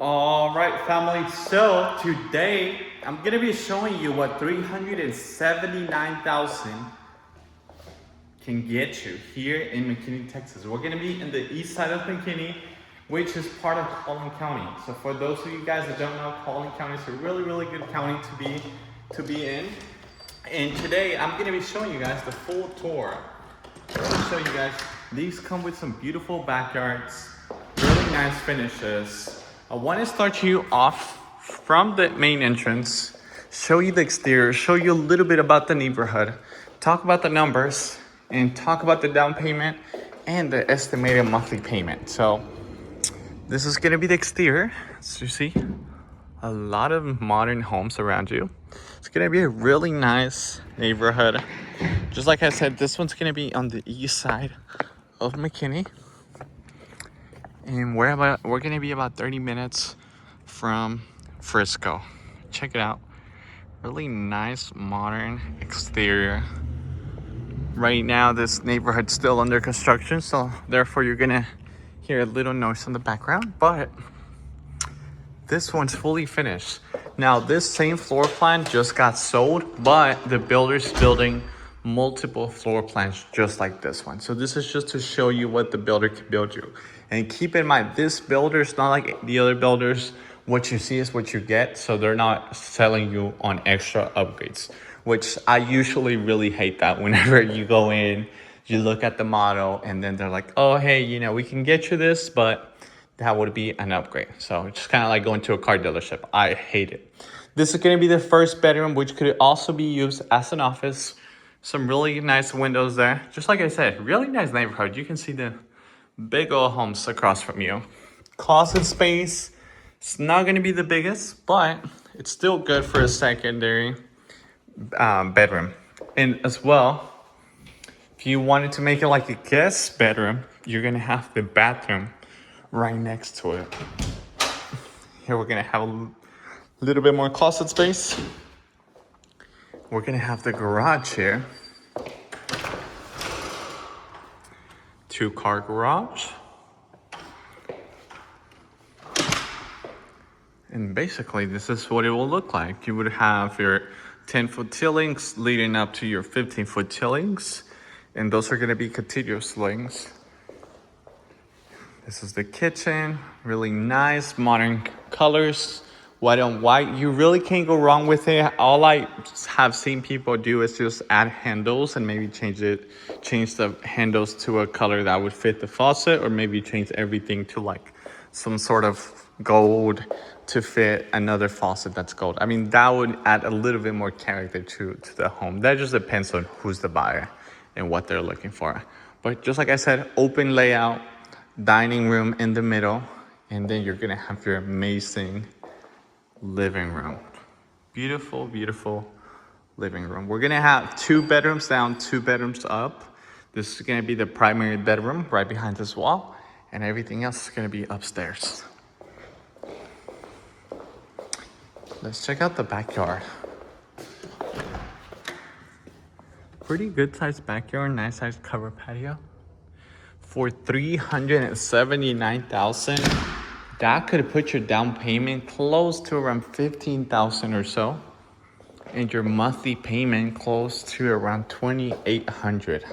All right, family. So today I'm gonna be showing you what 379,000 can get you here in McKinney, Texas. We're gonna be in the east side of McKinney, which is part of Collin County. So for those of you guys that don't know, Collin County is a really good county to be in. And today I'm gonna be showing you guys the full tour. I'm gonna show you guys. These come with some beautiful backyards, really nice finishes. I want to start you off from the main entrance, show you the exterior, show you a little bit about the neighborhood, talk about the numbers, and talk about the down payment and the estimated monthly payment. So this is going to be the exterior. As you see, a lot of modern homes around you. It's going to be a really nice neighborhood. Just like I said, this one's going to be on the east side of McKinney. And we're gonna be about 30 minutes from Frisco. Check it out. Really nice modern exterior. Right now this neighborhood's still under construction, so therefore you're gonna hear a little noise in the background, but this one's fully finished. Now this same floor plan just got sold, but the builder's building multiple floor plans just like this one. So this is just to show you what the builder can build you. And keep in mind, this builder is not like the other builders. What you see is what you get. So they're not selling you on extra upgrades, which I usually really hate that. Whenever you go in, you look at the model and then they're like, oh, hey, you know, we can get you this, but that would be an upgrade. So it's just kind of like going to a car dealership. I hate it. This is going to be the first bedroom, which could also be used as an office. Some really nice windows there. Just like I said, really nice neighborhood. You can see the big old homes across from you. Closet space, it's not going to be the biggest, but it's still good for a secondary bedroom. And as well, if you wanted to make it like a guest bedroom, you're going to have the bathroom right next to it. Here we're going to have a little bit more closet space. We're going to have the garage here. 2-car garage. And basically this is what it will look like. You would have your 10-foot ceilings leading up to your 15-foot ceilings. And those are gonna be continuous ceilings. This is the kitchen, really nice modern colors. White on white, you really can't go wrong with it. All I have seen people do is just add handles and maybe change the handles to a color that would fit the faucet, or maybe change everything to like some sort of gold to fit another faucet that's gold. I mean, that would add a little bit more character to the home. That just depends on who's the buyer and what they're looking for. But just like I said, open layout, dining room in the middle, and then you're gonna have your amazing living room. Beautiful living room. We're gonna have 2 bedrooms down, 2 bedrooms up. This is gonna be the primary bedroom right behind this wall, and everything else is gonna be upstairs. Let's check out the backyard. Pretty good sized backyard, nice sized covered patio. For 379,000. That could put your down payment close to around 15,000 or so, and your monthly payment close to around 2,800.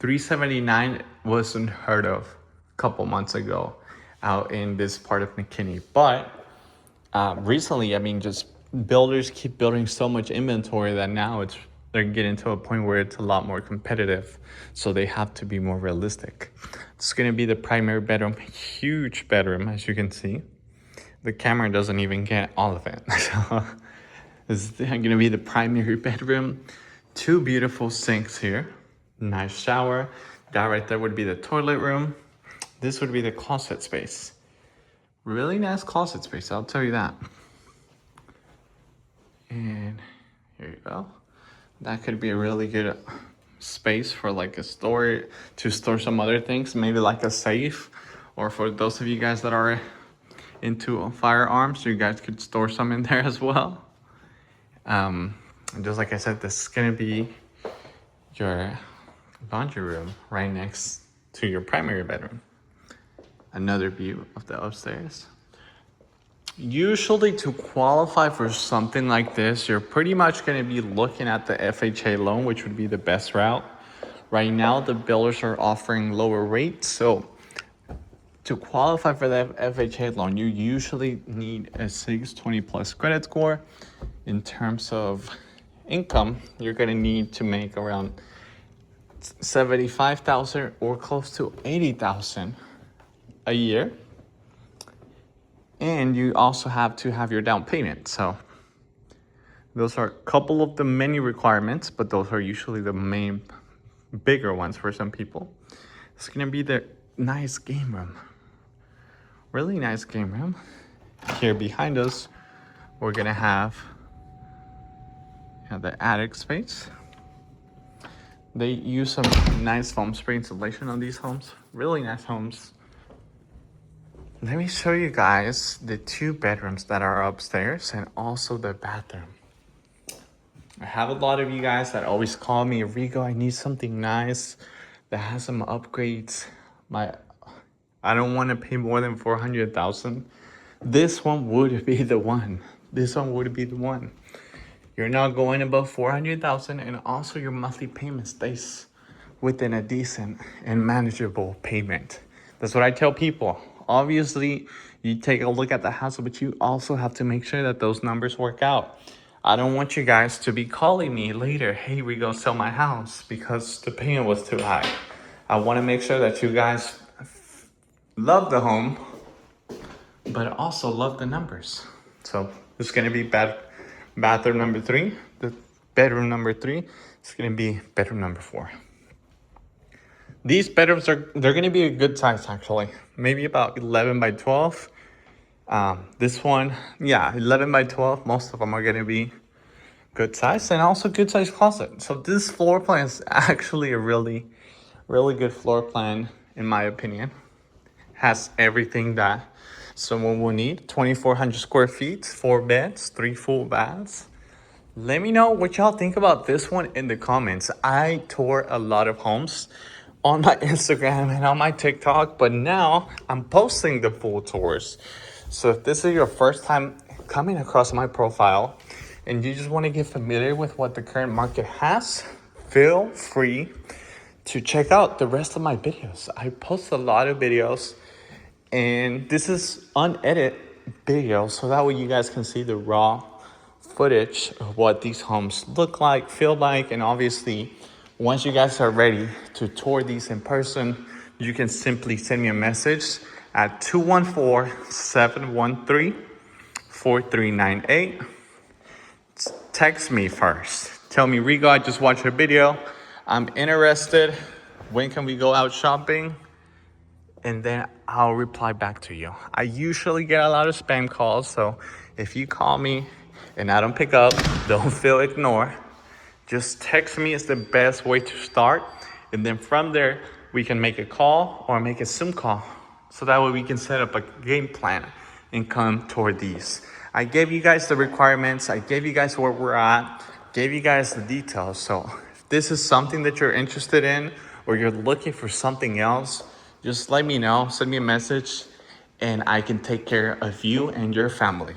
379 was unheard of a couple months ago out in this part of McKinney, but recently, I mean, just builders keep building so much inventory that now they're getting to a point where it's a lot more competitive. So they have to be more realistic. It's gonna be the primary bedroom, huge bedroom, as you can see. The camera doesn't even get all of it. So this is gonna be the primary bedroom. 2 beautiful sinks here, nice shower. That right there would be the toilet room. This would be the closet space. Really nice closet space, I'll tell you that. And here you go. That could be a really good space for like a store to store some other things, maybe like a safe, or for those of you guys that are into firearms, you guys could store some in there as well. And just like I said, this is gonna be your laundry room right next to your primary bedroom. another view of the upstairs. Usually to qualify for something like this, you're pretty much going to be looking at the FHA loan, which would be the best route. Right now, the builders are offering lower rates. So to qualify for the FHA loan, you usually need a 620 plus credit score. In terms of income, you're going to need to make around 75,000 or close to 80,000 a year. And you also have to have your down payment. So those are a couple of the many requirements, but those are usually the main bigger ones for some people. It's gonna be the nice game room. Really nice game room. Here behind us, we're gonna have the attic space. They use some nice foam spray insulation on these homes. Really nice homes. Let me show you guys the 2 bedrooms that are upstairs and also the bathroom. I have a lot of you guys that always call me, Rigo, I need something nice that has some upgrades. I don't want to pay more than 400,000. This one would be the one. This one would be the one. You're not going above 400,000, and also your monthly payment stays within a decent and manageable payment. That's what I tell people. Obviously, you take a look at the house, but you also have to make sure that those numbers work out. I don't want you guys to be calling me later, hey, we gonna sell my house because the payment was too high. I want to make sure that you guys love the home, but also love the numbers. So this is gonna be bathroom number 3. The bedroom number 3 is gonna be bedroom number 4. These bedrooms they're gonna be a good size actually. Maybe about 11 by 12. This one, yeah, 11 by 12. Most of them are gonna be good size and also good size closet. So this floor plan is actually a really good floor plan in my opinion. Has everything that someone will need. 2,400 square feet, 4 beds, 3 full baths. Let me know what y'all think about this one in the comments. I tour a lot of homes on my Instagram and on my TikTok, but now I'm posting the full tours. So if this is your first time coming across my profile and you just want to get familiar with what the current market has, feel free to check out the rest of my videos. I post a lot of videos, and this is unedited video, so that way you guys can see the raw footage of what these homes look like, feel like, and obviously once you guys are ready to tour these in person, you can simply send me a message at 214-713-4398. Text me first. Tell me, Rigo, I just watched your video. I'm interested. When can we go out shopping? And then I'll reply back to you. I usually get a lot of spam calls, so if you call me and I don't pick up, don't feel ignored. Just text me is the best way to start. And then from there, we can make a call or make a Zoom call. So that way we can set up a game plan and come toward these. I gave you guys the requirements. I gave you guys where we're at, gave you guys the details. So if this is something that you're interested in or you're looking for something else, just let me know, send me a message, and I can take care of you and your family.